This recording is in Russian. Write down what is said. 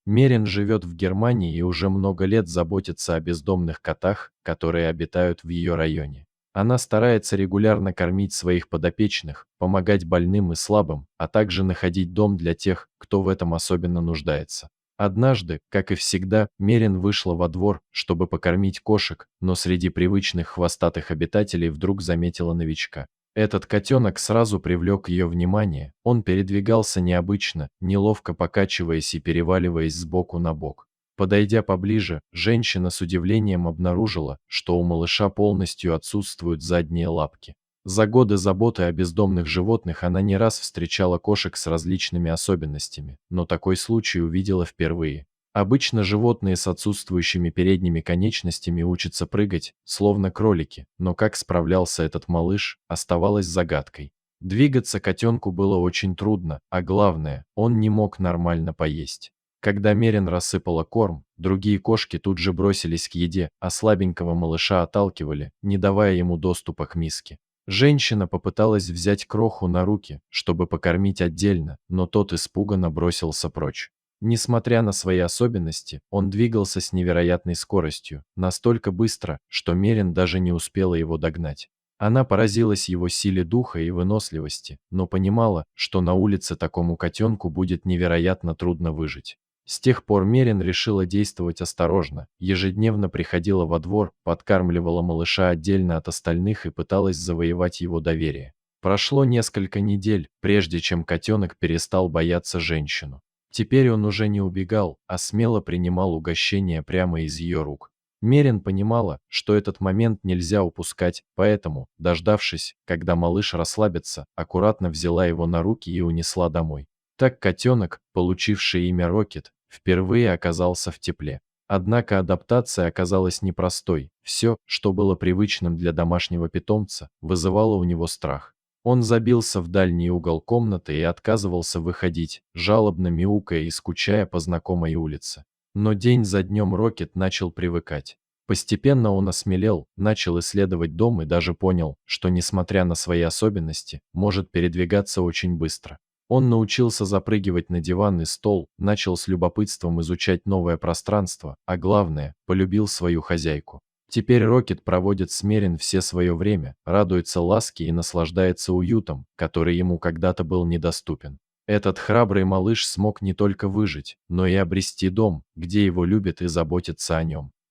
Мерин живет в Германии и уже много лет заботится о бездомных котах, которые обитают в ее районе. Она старается регулярно кормить своих подопечных, помогать больным и слабым, а также находить дом для тех, кто в этом особенно нуждается. Однажды, как и всегда, Мерин вышла во двор, чтобы покормить кошек, но среди привычных хвостатых обитателей вдруг заметила новичка. Этот котенок сразу привлек ее внимание. Он передвигался необычно, неловко покачиваясь и переваливаясь с боку на бок. Подойдя поближе, женщина с удивлением обнаружила, что у малыша полностью отсутствуют задние лапки. За годы заботы о бездомных животных она не раз встречала кошек с различными особенностями, но такой случай увидела впервые. Обычно животные с отсутствующими передними конечностями учатся прыгать, словно кролики, но как справлялся этот малыш, оставалось загадкой. Двигаться котенку было очень трудно, а главное, он не мог нормально поесть. Когда Мерин рассыпала корм, другие кошки тут же бросились к еде, а слабенького малыша отталкивали, не давая ему доступа к миске. Женщина попыталась взять кроху на руки, чтобы покормить отдельно, но тот испуганно бросился прочь. Несмотря на свои особенности, он двигался с невероятной скоростью, настолько быстро, что Мерин даже не успела его догнать. Она поразилась его силе духа и выносливости, но понимала, что на улице такому котенку будет невероятно трудно выжить. С тех пор Мерин решила действовать осторожно, ежедневно приходила во двор, подкармливала малыша отдельно от остальных и пыталась завоевать его доверие. Прошло несколько недель, прежде чем котенок перестал бояться женщину. Теперь он уже не убегал, а смело принимал угощение прямо из ее рук. Мерин понимала, что этот момент нельзя упускать, поэтому, дождавшись, когда малыш расслабится, аккуратно взяла его на руки и унесла домой. Так котенок, получивший имя Рокет, впервые оказался в тепле. Однако адаптация оказалась непростой. Все, что было привычным для домашнего питомца, вызывало у него страх. Он забился в дальний угол комнаты и отказывался выходить, жалобно мяукая и скучая по знакомой улице. Но день за днем Рокет начал привыкать. Постепенно он осмелел, начал исследовать дом и даже понял, что, несмотря на свои особенности, может передвигаться очень быстро. Он научился запрыгивать на диван и стол, начал с любопытством изучать новое пространство, а главное, полюбил свою хозяйку. Теперь Рокет проводит с Мерин все свое время, радуется ласке и наслаждается уютом, который ему когда-то был недоступен. Этот храбрый малыш смог не только выжить, но и обрести дом, где его любят и заботятся о нем.